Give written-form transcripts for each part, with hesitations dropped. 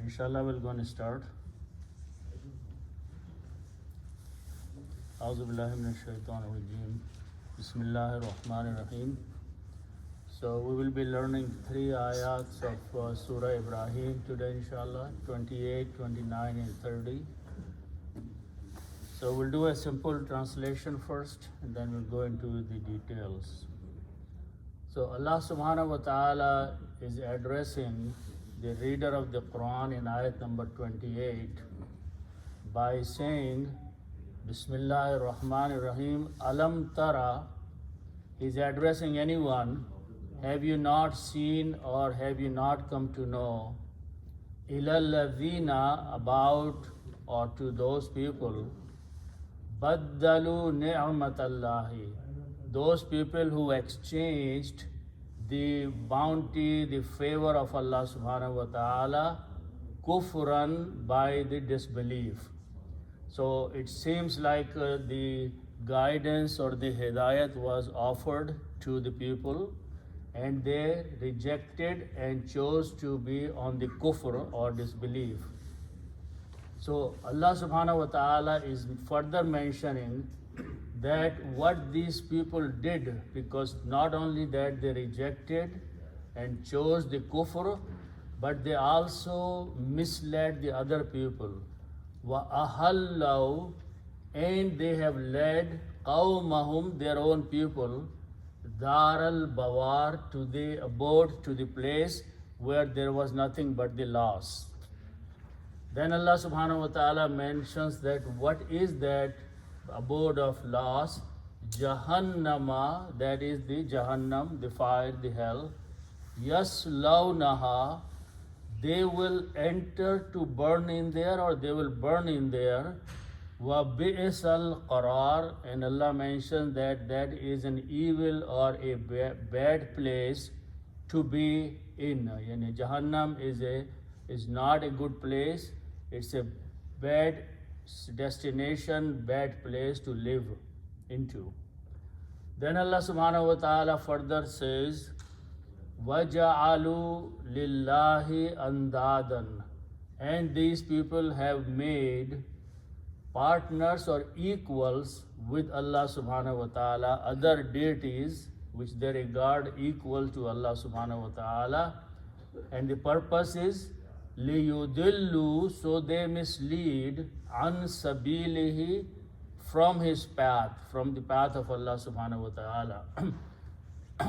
Inshallah, we're going to start. A'udhu billahi minash shaitanir rajeem. Bismillahir rahmanir rahim. So we will be learning 3 ayats of Surah Ibrahim today, inshallah, 28, 29, and 30. So we'll do a simple translation first, and then we'll go into the details. So Allah subhanahu wa ta'ala is addressing the reader of the Quran in ayat number 28 by saying, Bismillahir Rahmanir Rahim, Alam Tara. He's addressing anyone. Have you not seen or have you not come to know? Ilal ladhina, about or to those people. Baddalu ni'matallahi, those people who exchanged the bounty, the favor of Allah subhanahu wa ta'ala, kufran, by the disbelief. So it seems like the guidance or the hidayat was offered to the people, and they rejected and chose to be on the kufr or disbelief. So Allah subhanahu wa ta'ala is further mentioning that what these people did, because not only that they rejected and chose the kufr, but they also misled the other people. وَأَحَلَّوْا, and they have led قَوْمَهُمْ, their own people, Dar al-Bawar, to the abode, to the place where there was nothing but the loss. Then Allah subhanahu wa ta'ala mentions that what is that abode of loss? Jahannama, that is the Jahannam, the fire, the hell. Yaslawnaha, they will enter to burn in there, or they will burn in there. Wa bi'sal qarar, and Allah mentions that that is an evil or a bad place to be in. Yani Jahannam is not a good place. It's a bad destination, bad place to live into. Then Allah subhanahu wa ta'ala further says, وَجَعَلُوا لِلَّهِ أَنْدَادًا, and these people have made partners or equals with Allah subhanahu wa ta'ala, other deities which they regard equal to Allah subhanahu wa ta'ala, and the purpose is liyudillu, so they mislead, an sabilihi, from his path, from the path of Allah subhanahu wa ta'ala.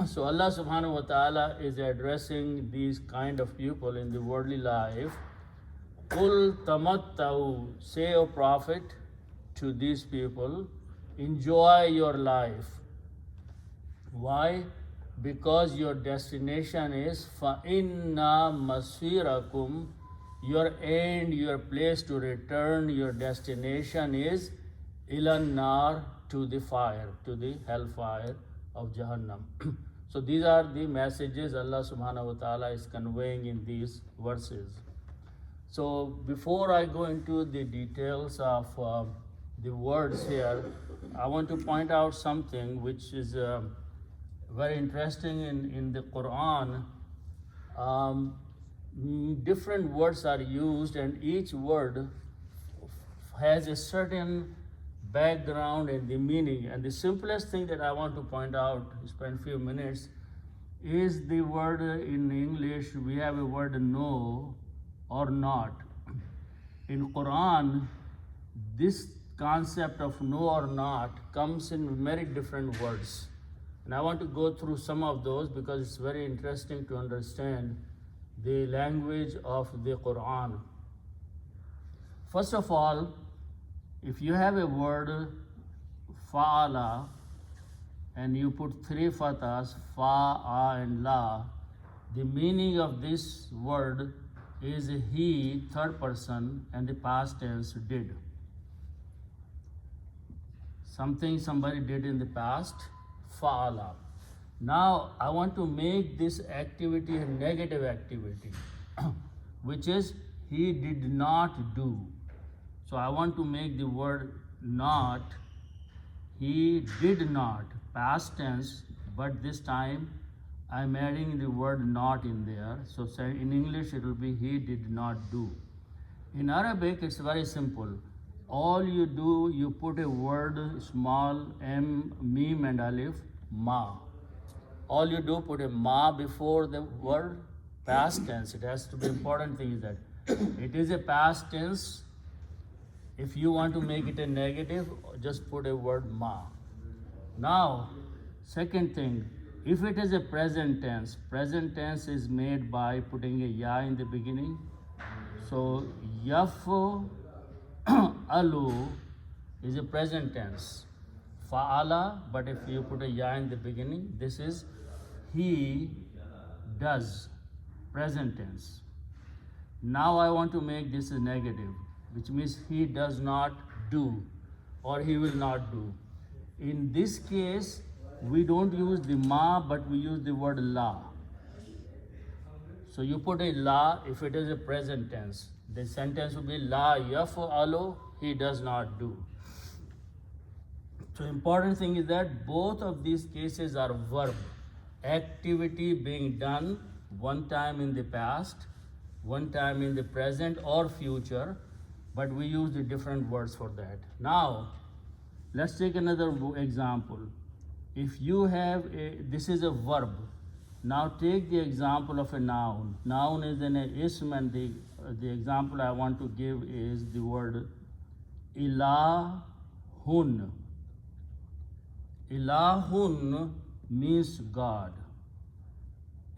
So Allah subhanahu wa ta'ala is addressing these kind of people in the worldly life. Qul tamattau, say, O Prophet, to these people, enjoy your life. Why? Because your destination is fa inna masirakum, your end, your place to return, your destination is ilan nar, to the fire, to the hellfire of Jahannam. So these are the messages Allah subhanahu wa ta'ala is conveying in these verses. So before I go into the details of the words here, I want to point out something which is very interesting in the Quran. Different words are used, and each word has a certain background and the meaning. And the simplest thing that I want to point out, spend a few minutes, is the word in English. We have a word no or not. In Quran, this concept of no or not comes in very different words. And I want to go through some of those because it's very interesting to understand the language of the Quran. First of all, if you have a word fa'ala and you put 3 fathas, fa, a, and la, the meaning of this word is he, third person, and the past tense did. Something somebody did in the past, fa'ala. Now I want to make this activity a negative activity, which is he did not do. So I want to make the word not, he did not, past tense, but this time I'm adding the word not in there. So in English it will be he did not do. In Arabic, it's very simple. All you do, you put a word, small m, meme and alif, ma. All you do, put a ma before the word, past tense. It has to be important thing is that it is a past tense. If you want to make it a negative, just put a word ma. Now, second thing, if it is a present tense is made by putting a ya in the beginning. So, yafu alu is a present tense. Fa'ala, but if you put a ya in the beginning, this is he does, present tense. Now I want to make this a negative, which means he does not do or he will not do. In this case, we don't use the ma, but we use the word la. So you put a la if it is a present tense. The sentence would be la yaf'alu, he does not do. So important thing is that both of these cases are verb. Activity being done one time in the past, one time in the present or future, but we use the different words for that. Now, let's take another example. If you have this is a verb. Now take the example of a noun. Noun is an ism, and the example I want to give is the word ilahun. Ilahun means God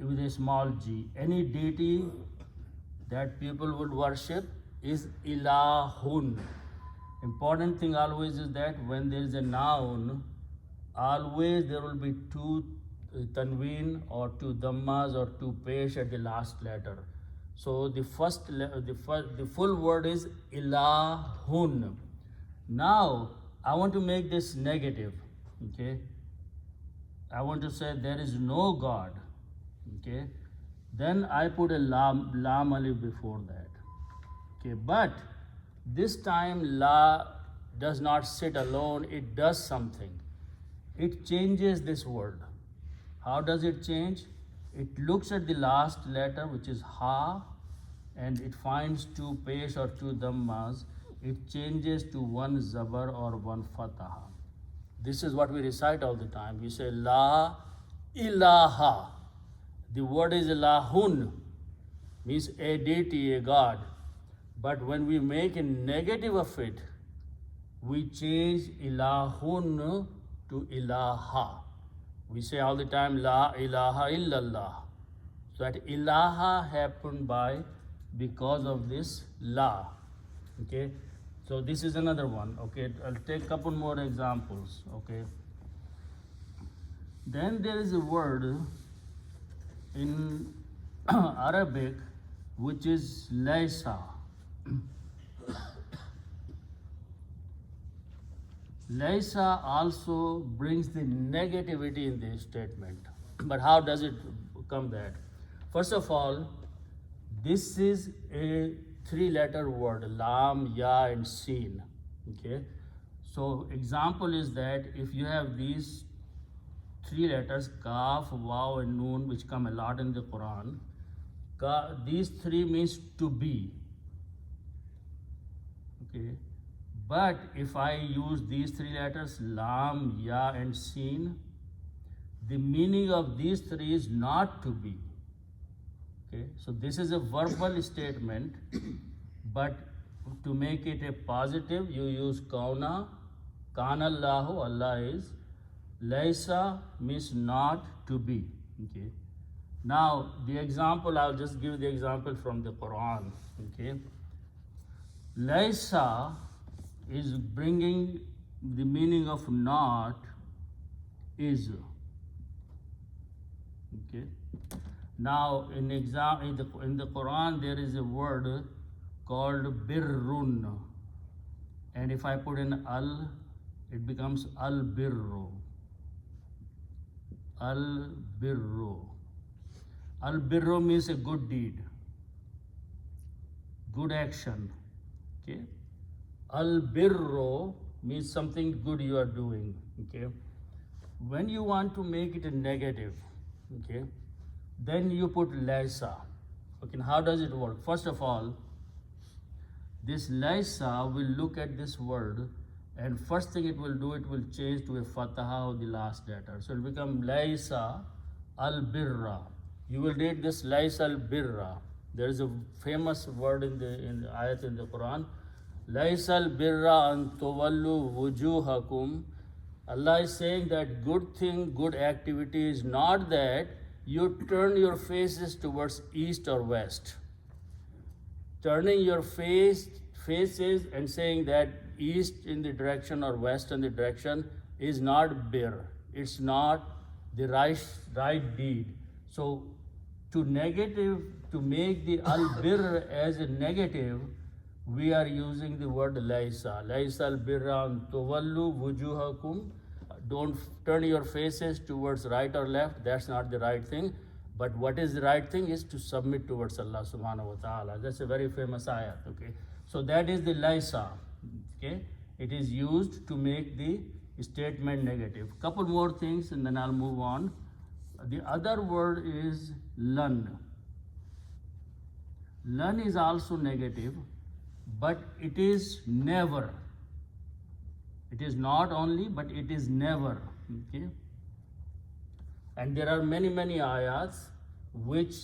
with a small g. Any deity that people would worship is ilahun. Important thing always is that when there is a noun, always there will be two tanween or two dhammas or two pesh at the last letter. So the full word is ilahun. Now I want to make this negative. Okay, I want to say there is no God. Okay, then I put a lam alif before that. Okay, but this time la does not sit alone, it does something. It changes this word. How does it change? It looks at the last letter, which is ha, and it finds two pesh or two dhammas. It changes to one zabar or one fataha. This is what we recite all the time. We say la ilaha. The word is ilahun, means a deity, a God. But when we make a negative of it, we change ilahun to ilaha. We say all the time la ilaha illallah. So that ilaha happened because of this la. Okay. So this is another one. Okay, I'll take a couple more examples. Okay. Then there is a word in Arabic which is laysa. Laysa also brings the negativity in the statement. But how does it come that? First of all, this is a three-letter word, lam, ya, and sin. Okay? So example is that if you have these three letters, kaf, waw, and noon, which come a lot in the Quran, these three means to be. Okay? But if I use these three letters, lam, ya, and sin, the meaning of these three is not to be. Okay, so this is a verbal statement, but to make it a positive, you use kauna, kanallahu, Allah is, laysa means not to be. Okay. Now the example, I'll just give the example from the Quran. Okay. Laysa is bringing the meaning of not is. Okay. Now in the Quran there is a word called birrun, and if I put in al, it becomes al birru. Al birru. Al birru means a good deed, good action. Okay. Al birru means something good you are doing. Okay. When you want to make it a negative, okay, then you put laysa. Okay, how does it work? First of all, This laysa will look at this word, and first thing it will do, it will change to a fataha of the last letter. So it will become laysa al-birra. You will read this laysa al-birra. There is a famous word in the ayat in the Quran. Laysa al-birra an tuwallu wujuhakum. Allah is saying that good thing, good activity is not that you turn your faces towards east or west. Turning your faces and saying that east in the direction or west in the direction is not bir. It's not the right deed. So to make the al-bir as a negative, we are using the word laysa. Laysa al-birra an tuwallu wujuhakum. Don't turn your faces towards right or left. That's not the right thing. But what is the right thing is to submit towards Allah subhanahu wa ta'ala. That's a very famous ayat. Okay. So that is the laysa. Okay. It is used to make the statement negative. Couple more things and then I'll move on. The other word is lan. Lan is also negative, but it is never. It is not only, but it is never. Okay? And there are many ayats which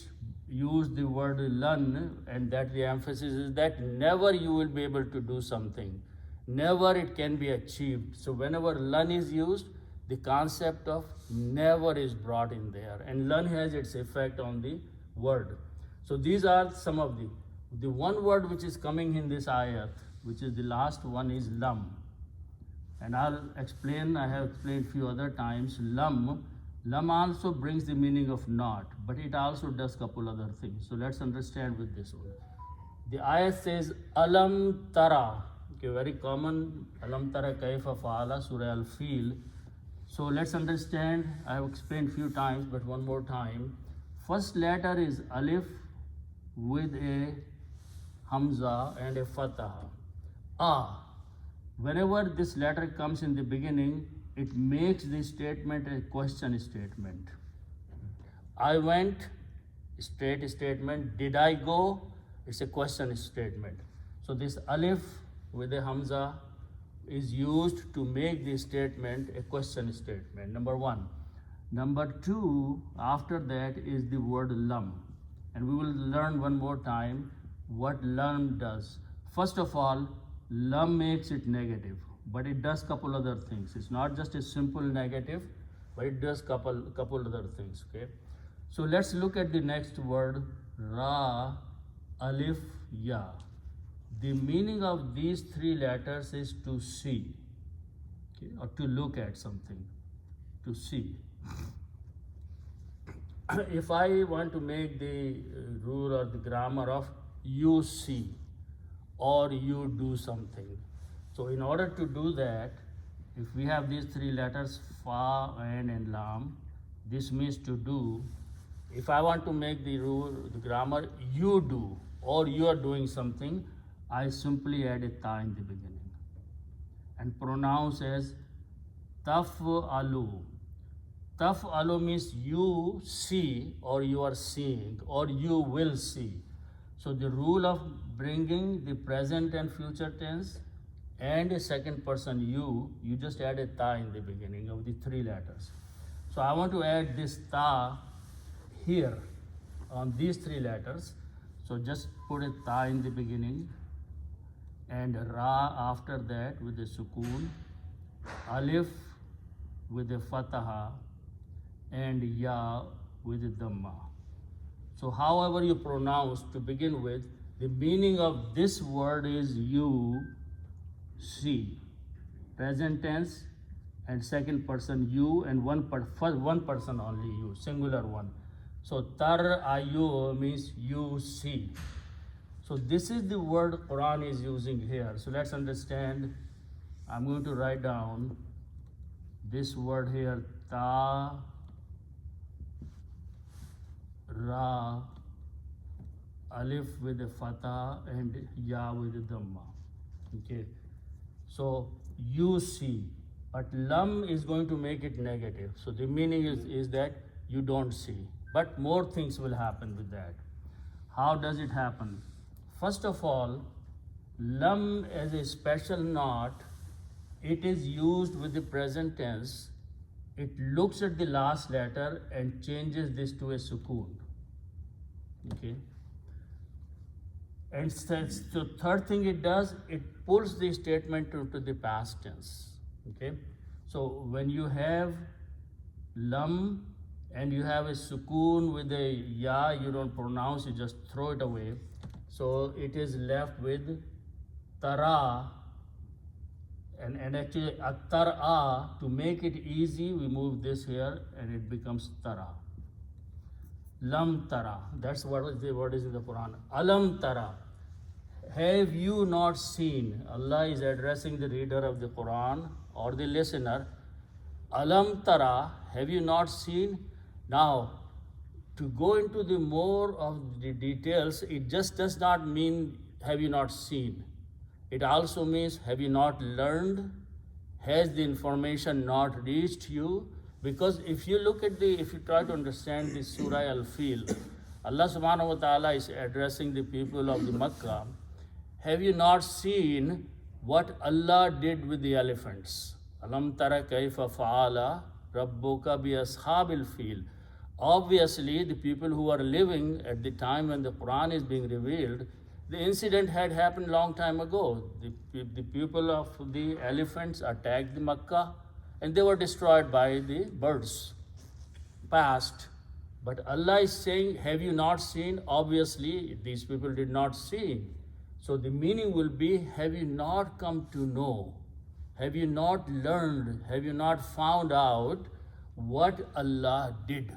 use the word lan, and that the emphasis is that never you will be able to do something. Never it can be achieved. So whenever lan is used, the concept of never is brought in there, and lan has its effect on the word. So these are some of the one word which is coming in this ayat, which is the last one, is lam. And I'll explain, I have explained few other times, lam also brings the meaning of not, but it also does couple other things. So let's understand with this one. The ayat says, alam tara, okay, very common, alam tara kaifa fa'ala, Surah al-Fil. So let's understand, I have explained few times, but one more time. First letter is alif with a hamza and a fatah. Whenever this letter comes in the beginning, it makes the statement a question statement. I went, straight statement. Did I go? It's a question statement. So this alif with a hamza is used to make the statement a question statement, number one. Number two, after that is the word lam. And we will learn one more time what lam does. First of all, lam makes it negative, but it does couple other things. It's not just a simple negative, but it does couple other things. Okay. So let's look at the next word, ra, alif, ya. The meaning of these three letters is to see, okay, or to look at something, to see. If I want to make the rule or the grammar of you see or you do something, so in order to do that, if we have these three letters fa, ain and lam, this means to do. If I want to make the rule, the grammar, you do or you are doing something, I simply add a ta in the beginning and pronounce as taf'alu. Taf'alu means you see or you are seeing or you will see. So the rule of bringing the present and future tense and a second person you just add a ta in the beginning of the three letters. So I want to add this ta here on these three letters. So just put a ta in the beginning and ra after that with a sukoon, alif with a fataha, and ya with a dhamma. So however you pronounce to begin with, the meaning of this word is you see. Present tense and second person you, and one person only you, singular one. So tar ayu means you see. So this is the word Quran is using here. So let's understand. I'm going to write down this word here, ta, ra, alif with a fatah and ya with a dhamma. Okay. So you see, but lam is going to make it negative. So the meaning is that you don't see. But more things will happen with that. How does it happen? First of all, Lam as a special knot, it is used with the present tense. It looks at the last letter and changes this to a sukoon. Okay. And the third thing it does, it pulls the statement into the past tense. Okay. So when you have lam and you have a sukoon with a ya, you don't pronounce, you just throw it away. So it is left with tara, and actually tara, to make it easy, we move this here and it becomes tara. Lam tara, that's what is in the Quran. Alam tara, have you not seen? Allah is addressing the reader of the Quran or the listener. Alam tara, have you not seen? Now, to go into the more of the details, it just does not mean have you not seen. It also means have you not learned? Has the information not reached you? Because if you try to understand the Surah Al-Fil, Allah subhanahu wa ta'ala is addressing the people of the Makkah. Have you not seen what Allah did with the elephants? Alam tara kaifa fa'ala rabbuka bi ashabil fil. Obviously, the people who are living at the time when the Quran is being revealed, the incident had happened long time ago. The people of the elephants attacked the Makkah and they were destroyed by the birds. Past. But Allah is saying, have you not seen? Obviously, these people did not see. So the meaning will be, have you not come to know? Have you not learned? Have you not found out what Allah did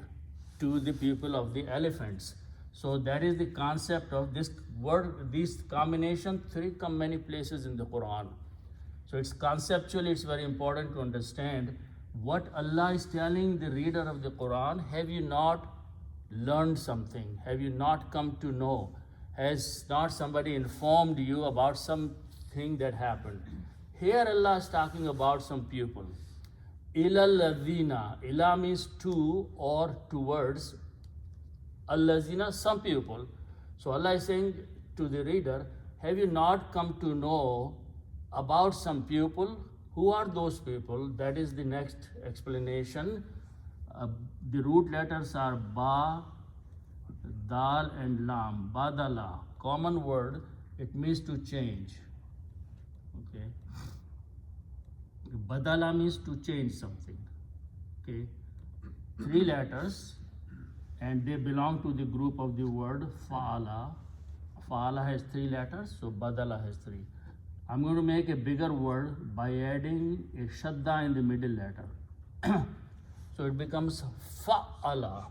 to the people of the elephants? So that is the concept of this word, this combination, three come many places in the Quran. So it's conceptually, it's very important to understand what Allah is telling the reader of the Quran. Have you not learned something? Have you not come to know? Has not somebody informed you about something that happened? Here Allah is talking about some people. Ilal ladhina, ila means to or towards. Allazina, some people. So Allah is saying to the reader, have you not come to know about some people? Who are those people? That is the next explanation. The root letters are ba, dal and lam. Badala, common word, it means to change. Okay. Badala means to change something. Okay. Three letters, and they belong to the group of the word fa'ala. Fa'ala has three letters, so badala has three. I'm going to make a bigger word by adding a shadda in the middle letter. So it becomes fa'ala.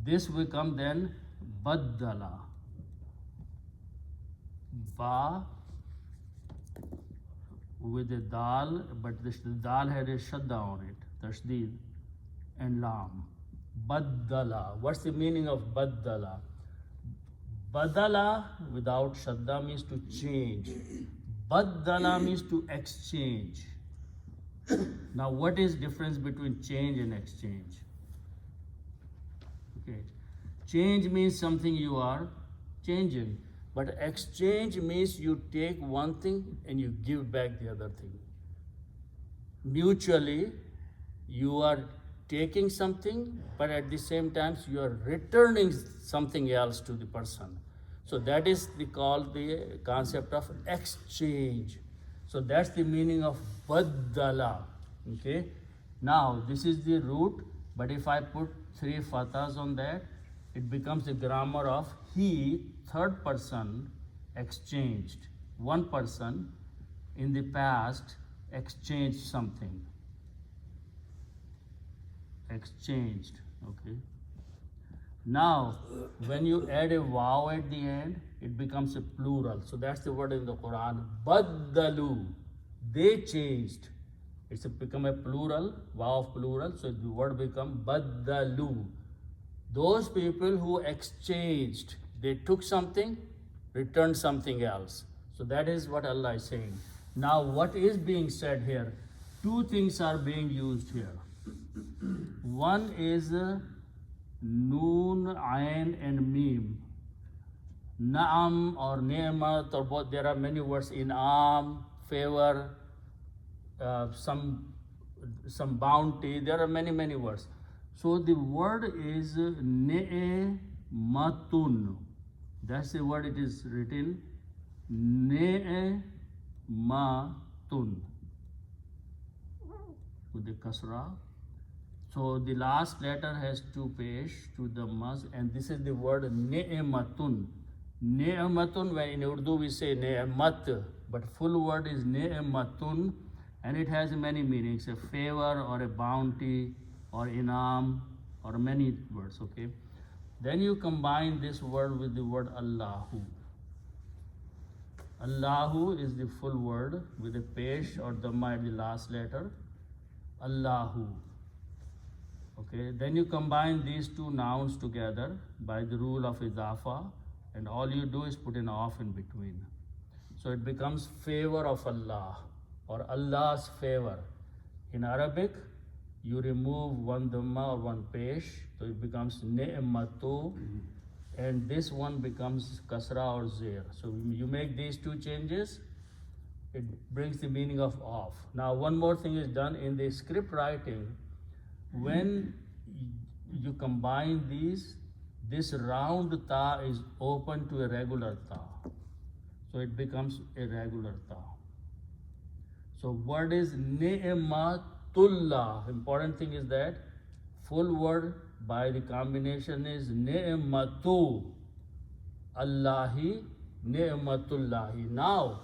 This become then baddala. Ba with a dal, but the dal had a shadda on it, tasdeed, and lam. Baddala. What's the meaning of baddala? Badala without shadda means to change. Baddala means to exchange. Now what is difference between change and exchange? Okay. Change means something you are changing. But exchange means you take one thing and you give back the other thing. Mutually, you are taking something, but at the same time, you are returning something else to the person. So that is called the concept of exchange. So that's the meaning of baddala. Okay. Now, this is the root, but if I put three fathas on that, it becomes the grammar of he, third person, exchanged. One person in the past exchanged something. Exchanged. Okay. Now, when you add a wow at the end, it becomes a plural. So that's the word in the Quran. Baddalu. They changed. It's become a plural, wow of plural. So the word become baddalu. Those people who exchanged, they took something, returned something else. So that is what Allah is saying. Now what is being said here? Two things are being used here. One is noon, ayn and meme. Naam or ni'mat or both, there are many words, in'am, favor, some bounty, there are many words. So the word is ne'matun. That's the word it is written, ne'matun, with the kasra. So the last letter has two pesh to the mas, and this is the word ne'matun. Ne'matun, when in Urdu we say ne'mat, but full word is ne'matun, and it has many meanings, a favor or a bounty or inam or many words, okay? Then you combine this word with the word Allahu. Allahu is the full word with a pesh or dhamma at the last letter, Allahu. Okay, then you combine these two nouns together by the rule of idafa, and all you do is put an off in between. So it becomes favor of Allah or Allah's favor. In Arabic, you remove one dhamma or one pesh, so it becomes ni'matu, and this one becomes kasra or zir. So you make these two changes, it brings the meaning of off. Now one more thing is done in the script writing. When you combine these, this round ta is open to a regular ta. So it becomes a regular ta. So word is ni'matullah. Important thing is that full word by the combination is ni'matu Allahi, ni'matullahi. Now,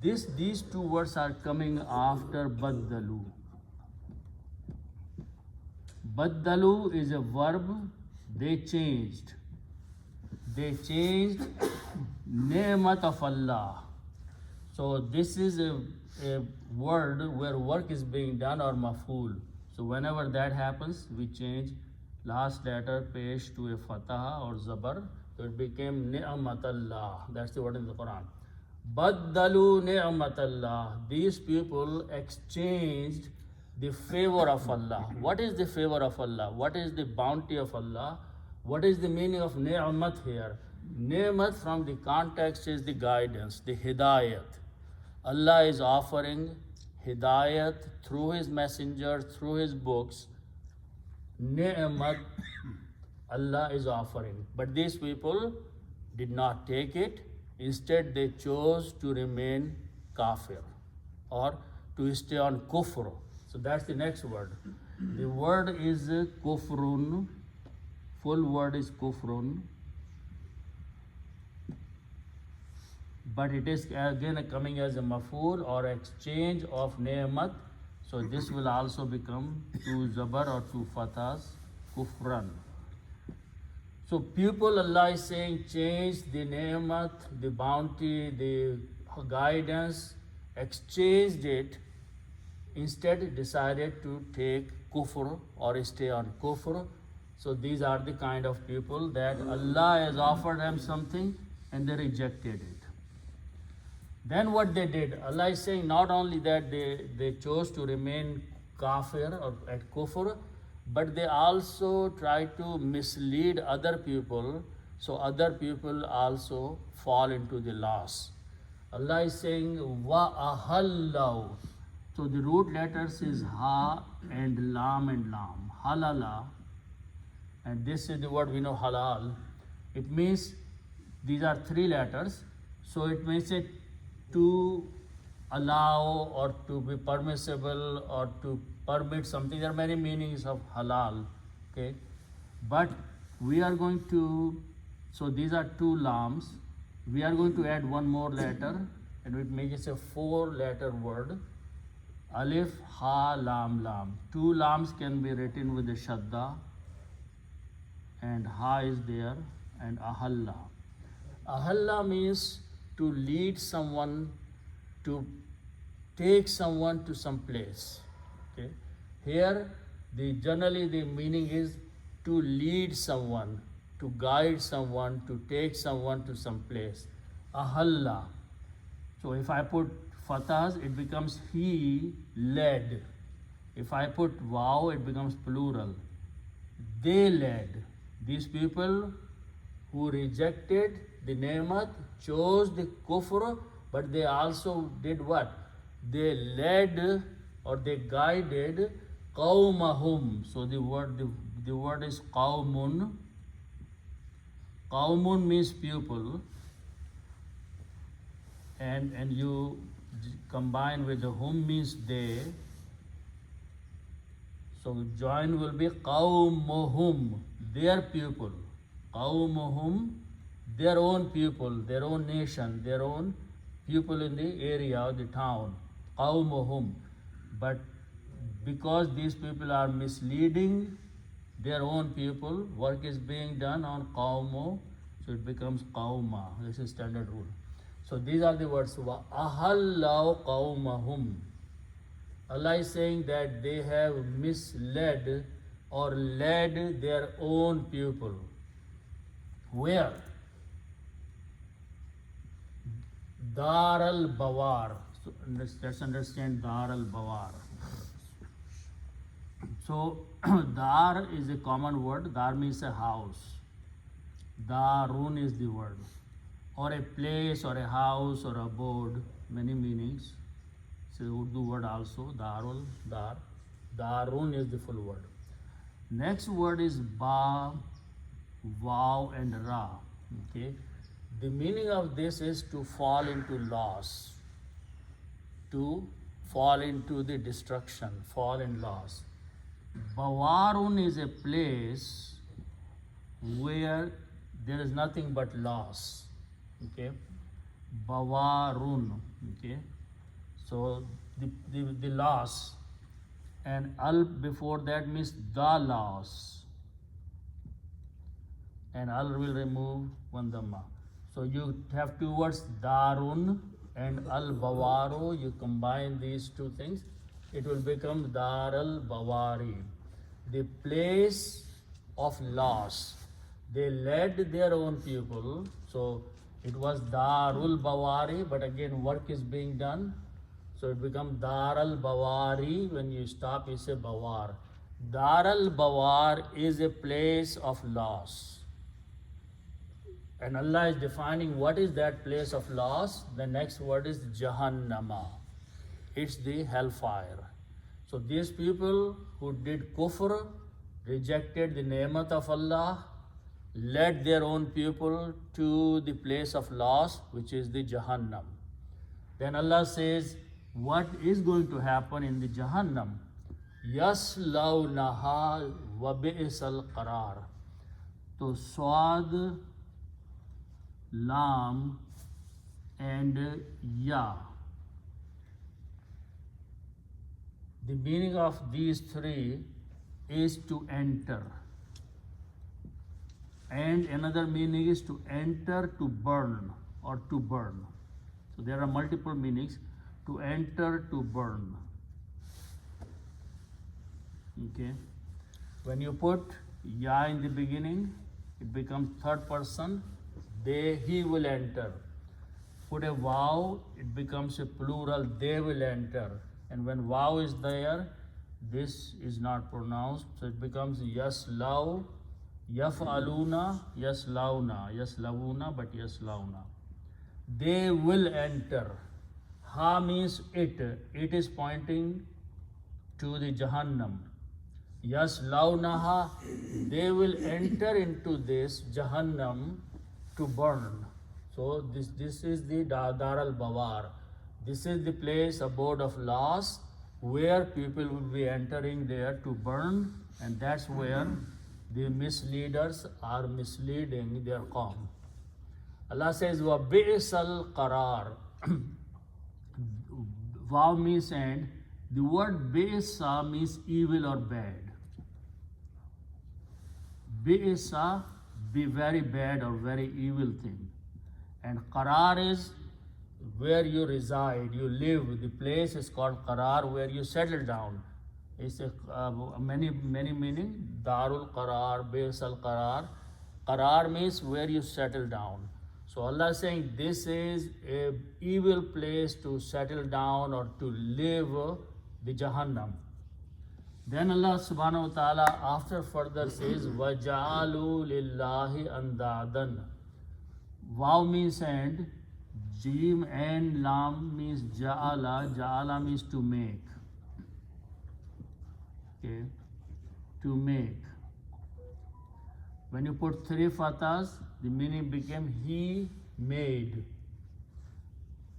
these two words are coming after baddalu. Baddalu is a verb, they changed. They changed ni'mat of Allah. So this is a word where work is being done or maf'ul. So whenever that happens, we change last letter pesh to a fatah or zabar. So it became ni'matallah. That's the word in the Quran. Baddalu ni'matallah. These people exchanged the favor of Allah. What is the favor of Allah? What is the bounty of Allah? What is the meaning of ni'mat here? Ni'mat from the context is the guidance, the hidayat. Allah is offering hidayat through His messenger, through His books. Ni'mat Allah is offering. But these people did not take it. Instead, they chose to remain kafir or to stay on kufr. So that's the next word. The word is kufrun. Full word is kufrun. But it is again coming as a maf'ul or exchange of ni'mat. So this will also become two zabar or two fathas, kufran. So people, Allah is saying, change the ni'mat, the bounty, the guidance, exchanged it. Instead decided to take kufr or stay on kufr. So these are the kind of people that Allah has offered them something and they rejected it. Then what they did, Allah is saying not only that they chose to remain kafir or at kufr, but they also tried to mislead other people, so other people also fall into the loss. Allah is saying wa ahallahu. So the root letters is ha and lam, halala, and this is the word we know, halal. It means these are three letters, so it means it to allow or to be permissible or to permit something. There are many meanings of halal, okay? But we are going to, so these are two lams. We are going to add one more letter and it makes a 4-letter word. Alif, ha, lam, lam. Two lams can be written with a shadda and ha is there and ahalla. Ahalla means to lead someone, to take someone to some place. Okay? Here, generally the meaning is to lead someone, to guide someone, to take someone to some place. Ahalla. So if I put fathas, it becomes he led. If I put waw, it becomes plural. They led. These people who rejected the ne'mat, chose the kufr, but they also did what? They led or they guided qawmahum. So the word is qawmun. Qawmun means people, and you combine with the hum means they. So join will be qawmuhum, their people. Qawmuhum, their own people, their own nation, their own people in the area or the town. Qawmuhum. But because these people are misleading their own people, work is being done on qawmu, so it becomes qawma. This is standard rule. So these are the words. Wa ahallau qawmahum. Allah is saying that they have misled or led their own people. Where? Dar al-Bawar. So let's understand Dar al-Bawar. So Dar is a common word. Dar means a house. Darun is the word. Or a place or a house or abode. Many meanings. It's an Urdu word also. Darul, Dar. Darun is the full word. Next word is Ba, Waw and Ra. Okay. The meaning of this is to fall into loss. To fall into the destruction. Fall in loss. Bawarun is a place where there is nothing but loss. Okay. Bawarun. Okay. So the loss, and al before that means the loss, and al will remove one dhamma. So you have two words, darun and al bawaru. You combine these two things, it will become dar al bawari, the place of loss. They led their own people, so it was darul bawari, but again work is being done. So it becomes Dar al-Bawari. When you stop, you say Bawar. Dar al-Bawar is a place of loss. And Allah is defining what is that place of loss. The next word is Jahannama. It's the hellfire. So these people who did kufr, rejected the ne'mat of Allah, led their own people to the place of loss, which is the Jahannam. Then Allah says, what is going to happen in the Jahannam? Yaslawnaha wa bi'sal qarar. So Swad, Lam and Ya. The meaning of these three is to enter. And another meaning is to enter, to burn or to burn. So there are multiple meanings. To enter, to burn. Okay. When you put ya in the beginning, it becomes third person. They, he will enter. Put a waw, it becomes a plural. They will enter. And when waw is there, this is not pronounced. So it becomes yaslaw, yaf'aluna, yaslawna, yaslawuna, but yaslawna. They will enter. Ha means it. It is pointing to the Jahannam. Yaslawnaha, they will enter into this Jahannam to burn. So this is the Dar al-Bawar. This is the place, abode of loss, where people will be entering there to burn, and that's where the misleaders are misleading their qawm. Allah says, wa bi'sal qarar. Waw means and. The word bi'sa means evil or bad. Bi'sa, be very bad or very evil thing. And qarar is where you reside, you live. The place is called qarar, where you settle down. It's a many meaning. Darul qarar, bi'sal qarar. Qarar means where you settle down. So Allah is saying this is a evil place to settle down or to live, the Jahannam. Then Allah subhanahu wa ta'ala after further says, وَجَعَلُوا لِلَّهِ أَنْدَادًا. Waw means and, Jim and Lam means Ja'ala. Ja'ala means to make. Okay, to make. When you put 3 fathas, the meaning became he made.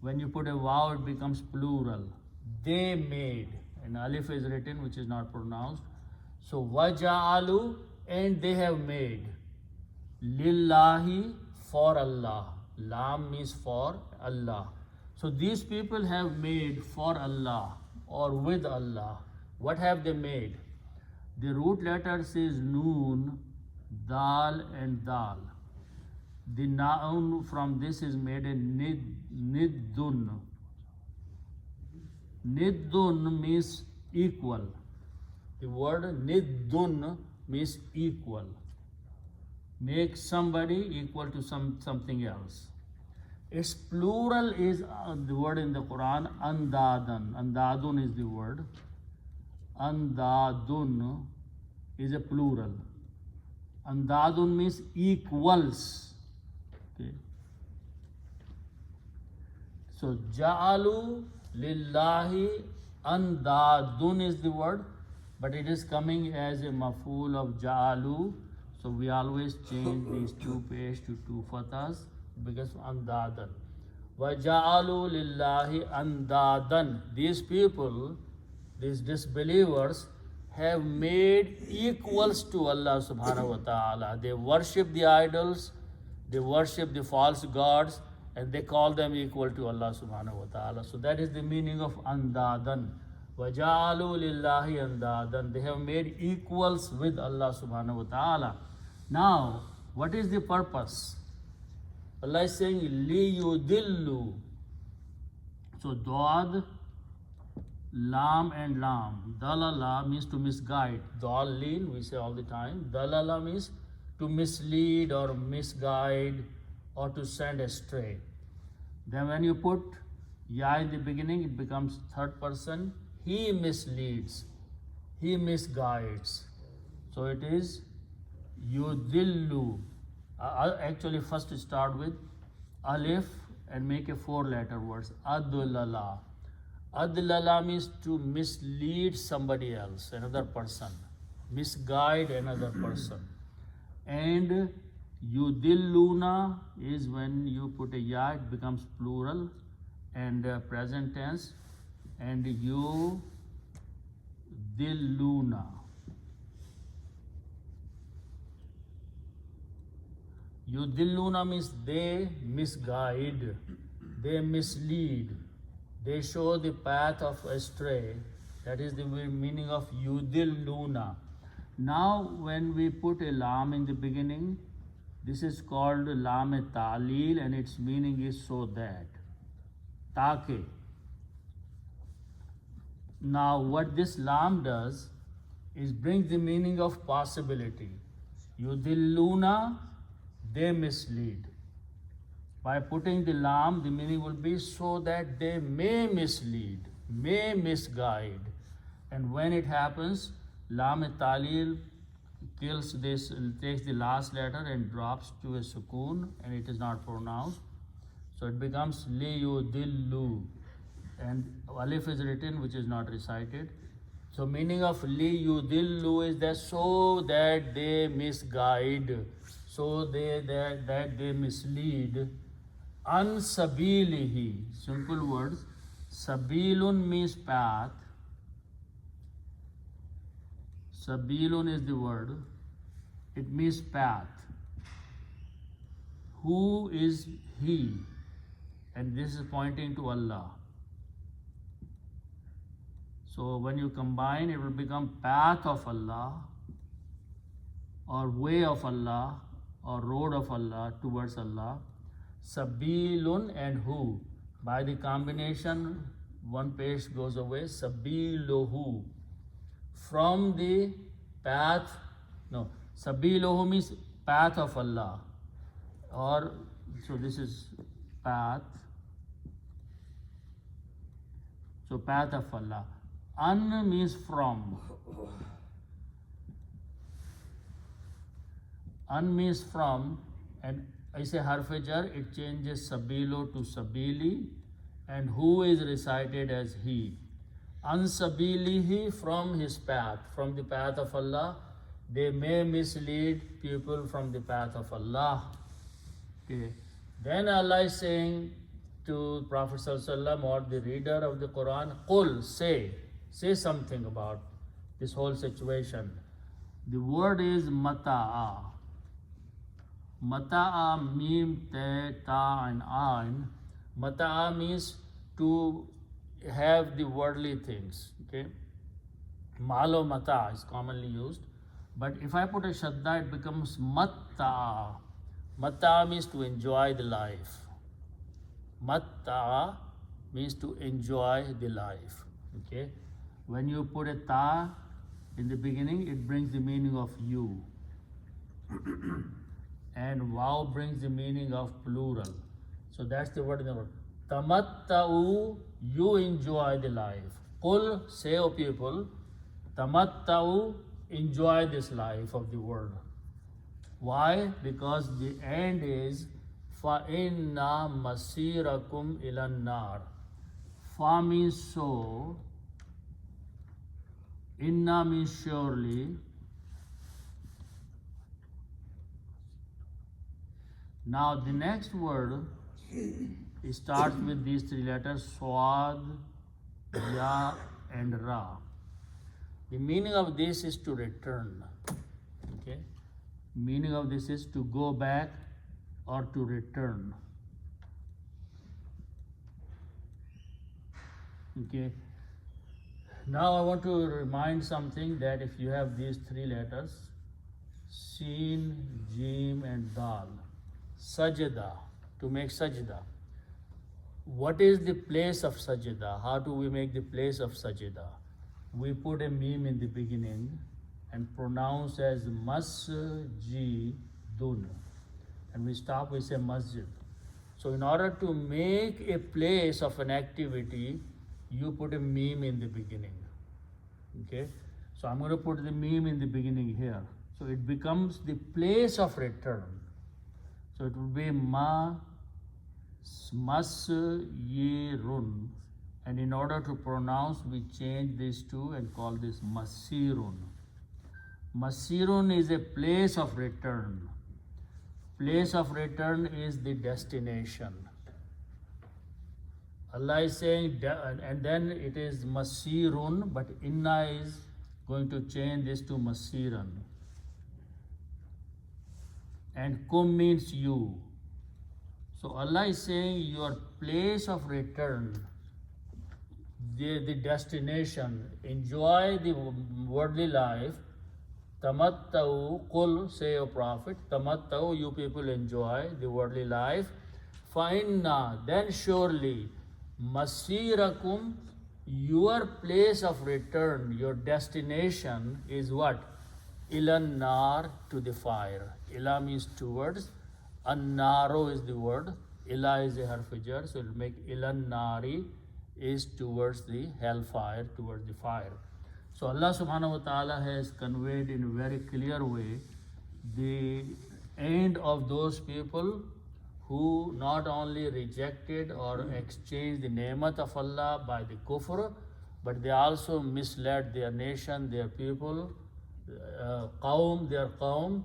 When you put a waw, it becomes plural. They made. An alif is written, which is not pronounced. So waja'alu, and they have made. Lillahi, for Allah. Lam means for Allah. So these people have made for Allah or with Allah. What have they made? The root letters is noon, dal and dal. The noun from this is made a niddun. Niddun means equal. The word niddun means equal. Make somebody equal to something else. Its plural is the word in the Quran, andadan. Andadun is the word. Andadun is a plural. Andadun means equals. Okay. So ja'alu lillahi andadun is the word, but it is coming as a maf'ul of ja'alu. So we always change these 2 pesh to 2 fathas because andadan. Wa ja'alu lillahi andadan. These people, these disbelievers, have made equals to Allah subhanahu wa ta'ala. They worship the idols, they worship the false gods, and they call them equal to Allah subhanahu wa ta'ala. So that is the meaning of andadan. وَجَعَلُوا لِلَّهِ أَنْدَادًا. They have made equals with Allah subhanahu wa ta'ala. Now, what is the purpose? Allah is saying, لِيُدِلُّوا. So, Dawad, Lam and Lam. Dalala means to misguide. Dallin, we say all the time. Dalala means to mislead or misguide or to send astray. Then when you put ya in the beginning, it becomes third person. He misleads, he misguides. So it is yudillu. Actually, first start with alif and make a 4-letter words. Adlala. Adlala means to mislead somebody else, another person. Misguide another person. And yudilluna is when you put a ya, it becomes plural and present tense. And yudilluna. Yudilluna means they misguide, they mislead, they show the path of astray. That is the meaning of yudilluna. Now when we put a lam in the beginning, this is called lam-e-ta'lil and its meaning is so that. Take. Now what this lam does is bring the meaning of possibility. Yudilluna, they mislead. By putting the lam, the meaning will be so that they may mislead, may misguide. And when it happens, lam-e-ta'lil kills this, takes the last letter and drops to a sukoon and it is not pronounced. So it becomes liyudillu. And alif is written, which is not recited. So meaning of liyudillu is that so that they misguide, so that they mislead. An sabilihi, simple words. Sabilun means path. Sabilun is the word. It means path. Who is he? And this is pointing to Allah. So when you combine, it will become path of Allah or way of Allah or road of Allah towards Allah. Sabilun and who. By the combination, one page goes away. Sabiluhu. From the path, no, Sabiluhu means path of Allah. Or, so this is path. So path of Allah. An means from. An means from, and I say harfajar, it changes sabilo to sabili, and who is recited as he. Ansabilihi, from his path, from the path of Allah. They may mislead people from the path of Allah. Okay. Then Allah is saying to Prophet ﷺ or the reader of the Quran, Qul, say something about this whole situation. The word is mata'a. Mata'a, mim, te, ta, and ain. Mata'a means to have the worldly things. Okay, malo mata is commonly used, but if I put a shadda, it becomes matta. Matta means to enjoy the life. Matta means to enjoy the life. Okay, when you put a ta in the beginning, it brings the meaning of you, and wow brings the meaning of plural. So that's the word in the word. Tamatta'u, you enjoy the life. Qul, say, O people, tamatta'u, enjoy this life of the world. Why? Because the end is فَإِنَّ مَسِيرَكُمْ إِلَى النَّارِ. Fa means so, inna means surely. Now the next word starts with these three letters, Swad, Ya, and Ra. The meaning of this is to return. Okay? Meaning of this is to go back or to return. Okay. Now I want to remind something, that if you have these three letters, Seen, Jim, and Dal, Sajda, to make sajda. What is the place of sajda? How do we make the place of sajda? We put a meme in the beginning and pronounce as masjidun, and we stop, we say masjid. So in order to make a place of an activity, you put a meme in the beginning. Okay, so I'm going to put the meme in the beginning here. So it becomes the place of return. So it will be masyirun, and in order to pronounce, we change these two and call this masirun. Masirun is a place of return. Place of return is the destination. Allah is saying, and then it is masirun, but inna is going to change this to masiran. And kum means you. So Allah is saying your place of return, the destination, enjoy the worldly life. Tamattau, Qul, say, O Prophet, Tamattau, you people enjoy the worldly life. Fa'inna, then surely, Masirakum, your place of return, your destination is what? Ilan nar, to the fire. Ila means towards. An-naro is the word. Ila is a harfijar, so it will make ilan nari, is towards the hellfire, towards the fire. So Allah subhanahu wa ta'ala has conveyed in a very clear way the end of those people who not only rejected or exchanged the ni'mat of Allah by the kufr, but they also misled their nation, their people, their qawm,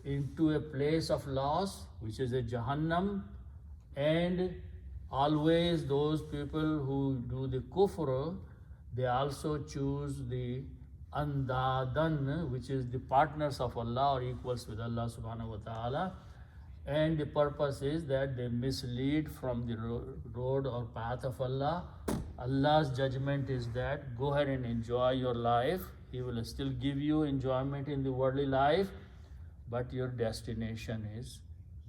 into a place of loss, which is a Jahannam. And always those people who do the kufr, they also choose the andadan, which is the partners of Allah or equals with Allah subhanahu wa ta'ala. And the purpose is that they mislead from the road or path of Allah. Allah's judgment is that go ahead and enjoy your life. He will still give you enjoyment in the worldly life, but your destination is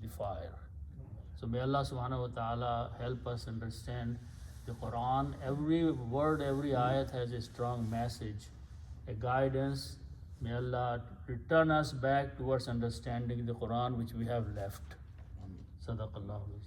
the fire. So may Allah subhanahu wa ta'ala help us understand the Quran. Every word, every ayat has a strong message, a guidance. May Allah return us back towards understanding the Quran which we have left. Sadaqallahu.